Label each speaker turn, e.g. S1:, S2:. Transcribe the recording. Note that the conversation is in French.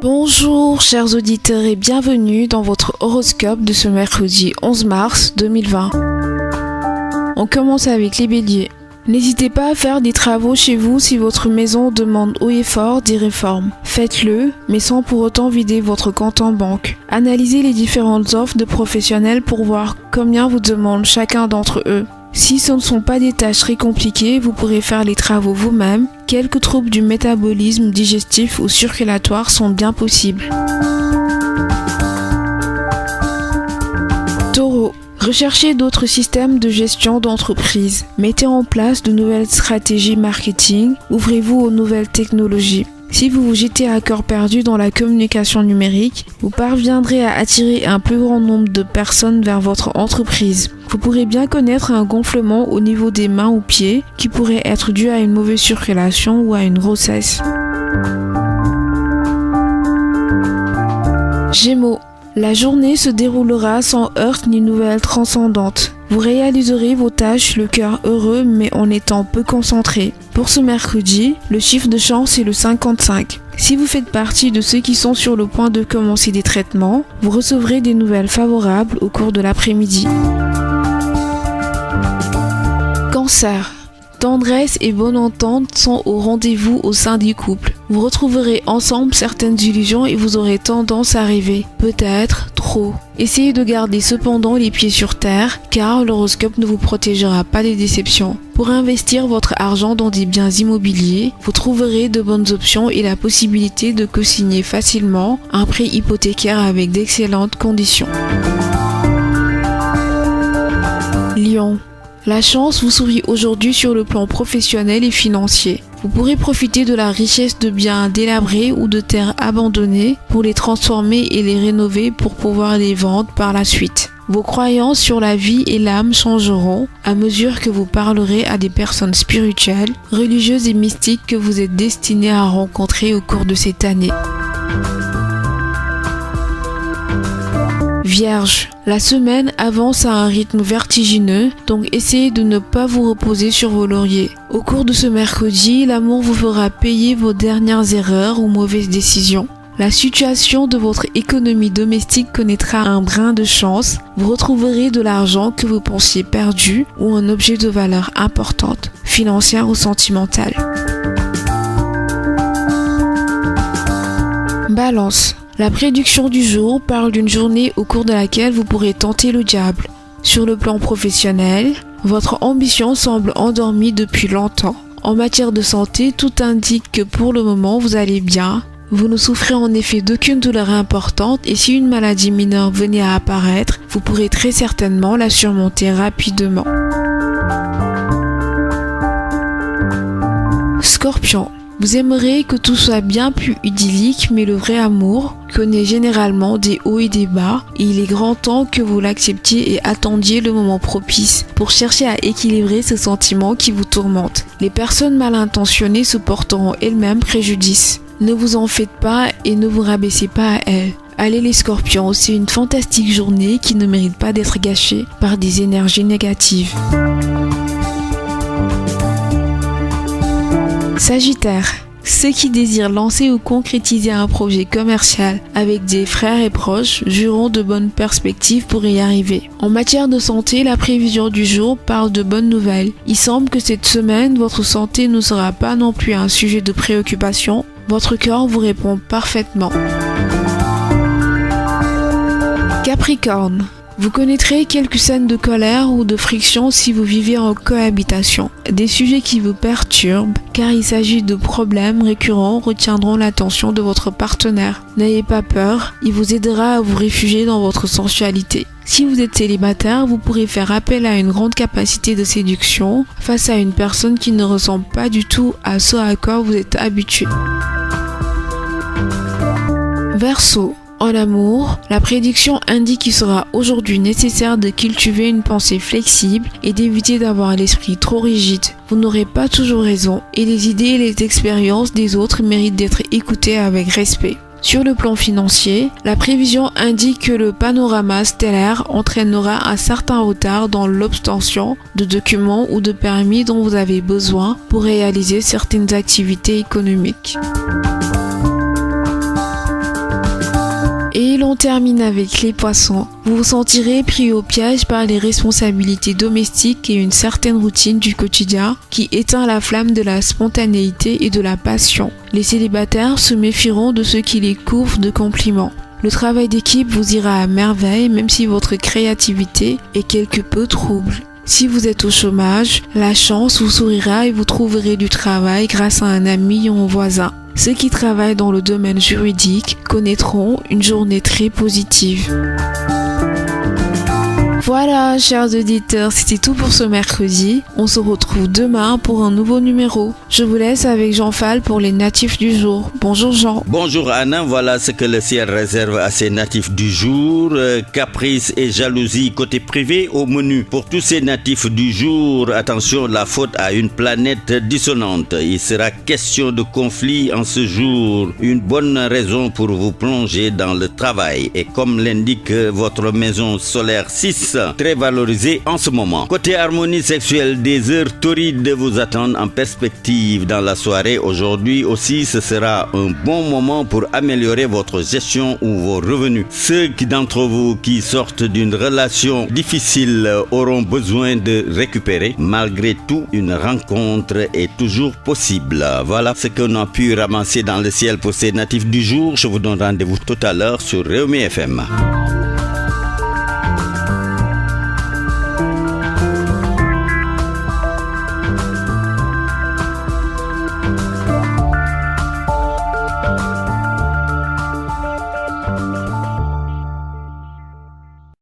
S1: Bonjour chers auditeurs et bienvenue dans votre horoscope de ce mercredi 11 mars 2020. On commence avec les béliers. N'hésitez pas à faire des travaux chez vous si votre maison demande haut et fort des réformes. Faites-le, mais sans pour autant vider votre compte en banque. Analysez les différentes offres de professionnels pour voir combien vous demande chacun d'entre eux. Si ce ne sont pas des tâches très compliquées, vous pourrez faire les travaux vous-même. Quelques troubles du métabolisme digestif ou circulatoire sont bien possibles. Taureau. Recherchez d'autres systèmes de gestion d'entreprise. Mettez en place de nouvelles stratégies marketing. Ouvrez-vous aux nouvelles technologies. Si vous vous jetez à cœur perdu dans la communication numérique, vous parviendrez à attirer un plus grand nombre de personnes vers votre entreprise. Vous pourrez bien connaître un gonflement au niveau des mains ou pieds qui pourrait être dû à une mauvaise circulation ou à une grossesse. Gémeaux. La journée se déroulera sans heurts ni nouvelles transcendantes. Vous réaliserez vos tâches le cœur heureux mais en étant peu concentré. Pour ce mercredi, le chiffre de chance est le 55. Si vous faites partie de ceux qui sont sur le point de commencer des traitements, vous recevrez des nouvelles favorables au cours de l'après-midi. Cancer. Tendresse et bonne entente sont au rendez-vous au sein du couple. Vous retrouverez ensemble certaines illusions et vous aurez tendance à rêver. Peut-être trop. Essayez de garder cependant les pieds sur terre car l'horoscope ne vous protégera pas des déceptions. Pour investir votre argent dans des biens immobiliers, vous trouverez de bonnes options et la possibilité de co-signer facilement un prêt hypothécaire avec d'excellentes conditions. Lion. La chance vous sourit aujourd'hui sur le plan professionnel et financier. Vous pourrez profiter de la richesse de biens délabrés ou de terres abandonnées pour les transformer et les rénover pour pouvoir les vendre par la suite. Vos croyances sur la vie et l'âme changeront à mesure que vous parlerez à des personnes spirituelles, religieuses et mystiques que vous êtes destinés à rencontrer au cours de cette année. Vierge, la semaine avance à un rythme vertigineux, donc essayez de ne pas vous reposer sur vos lauriers. Au cours de ce mercredi, l'amour vous fera payer vos dernières erreurs ou mauvaises décisions. La situation de votre économie domestique connaîtra un brin de chance. Vous retrouverez de l'argent que vous pensiez perdu ou un objet de valeur importante, financière ou sentimentale. Balance. La prédiction du jour parle d'une journée au cours de laquelle vous pourrez tenter le diable. Sur le plan professionnel, votre ambition semble endormie depuis longtemps. En matière de santé, tout indique que pour le moment vous allez bien. Vous ne souffrez en effet d'aucune douleur importante et si une maladie mineure venait à apparaître, vous pourrez très certainement la surmonter rapidement. Scorpion. Vous aimerez que tout soit bien plus idyllique, mais le vrai amour connaît généralement des hauts et des bas, et il est grand temps que vous l'acceptiez et attendiez le moment propice pour chercher à équilibrer ce sentiment qui vous tourmente. Les personnes mal intentionnées se porteront elles-mêmes préjudice. Ne vous en faites pas et ne vous rabaissez pas à elles. Allez les scorpions, c'est une fantastique journée qui ne mérite pas d'être gâchée par des énergies négatives. Sagittaire. Ceux qui désirent lancer ou concrétiser un projet commercial avec des frères et proches joueront de bonnes perspectives pour y arriver. En matière de santé, la prévision du jour parle de bonnes nouvelles. Il semble que cette semaine, votre santé ne sera pas non plus un sujet de préoccupation. Votre cœur vous répond parfaitement. Capricorne. Vous connaîtrez quelques scènes de colère ou de friction si vous vivez en cohabitation. Des sujets qui vous perturbent, car il s'agit de problèmes récurrents retiendront l'attention de votre partenaire. N'ayez pas peur, il vous aidera à vous réfugier dans votre sensualité. Si vous êtes célibataire, vous pourrez faire appel à une grande capacité de séduction face à une personne qui ne ressemble pas du tout à ce à quoi vous êtes habitué. Verseau. En amour, la prédiction indique qu'il sera aujourd'hui nécessaire de cultiver une pensée flexible et d'éviter d'avoir l'esprit trop rigide. Vous n'aurez pas toujours raison et les idées et les expériences des autres méritent d'être écoutées avec respect. Sur le plan financier, la prévision indique que le panorama stellaire entraînera un certain retard dans l'obtention de documents ou de permis dont vous avez besoin pour réaliser certaines activités économiques. termine avec les poissons. Vous vous sentirez pris au piège par les responsabilités domestiques et une certaine routine du quotidien qui éteint la flamme de la spontanéité et de la passion. Les célibataires se méfieront de ceux qui les couvrent de compliments. Le travail d'équipe vous ira à merveille même si votre créativité est quelque peu trouble. Si vous êtes au chômage, la chance vous sourira et vous trouverez du travail grâce à un ami ou un voisin. Ceux qui travaillent dans le domaine juridique connaîtront une journée très positive. Voilà, chers auditeurs, c'était tout pour ce mercredi. On se retrouve demain pour un nouveau numéro. Je vous laisse avec Jean Fall pour les natifs du jour. Bonjour Jean.
S2: Bonjour Anna, voilà ce que le ciel réserve à ses natifs du jour. Caprice et jalousie côté privé au menu. Pour tous ces natifs du jour, attention, la faute à une planète dissonante. Il sera question de conflit en ce jour. Une bonne raison pour vous plonger dans le travail. Et comme l'indique votre maison solaire 6, très valorisée en ce moment. Côté harmonie sexuelle, des heures torrides vous attendent en perspective dans la soirée. Aujourd'hui aussi, ce sera un bon moment pour améliorer votre gestion ou vos revenus. Ceux d'entre vous qui sortent d'une relation difficile auront besoin de récupérer. Malgré tout, une rencontre est toujours possible. Voilà ce qu'on a pu ramasser dans le ciel pour ces natifs du jour. Je vous donne rendez-vous tout à l'heure sur Rewmi FM.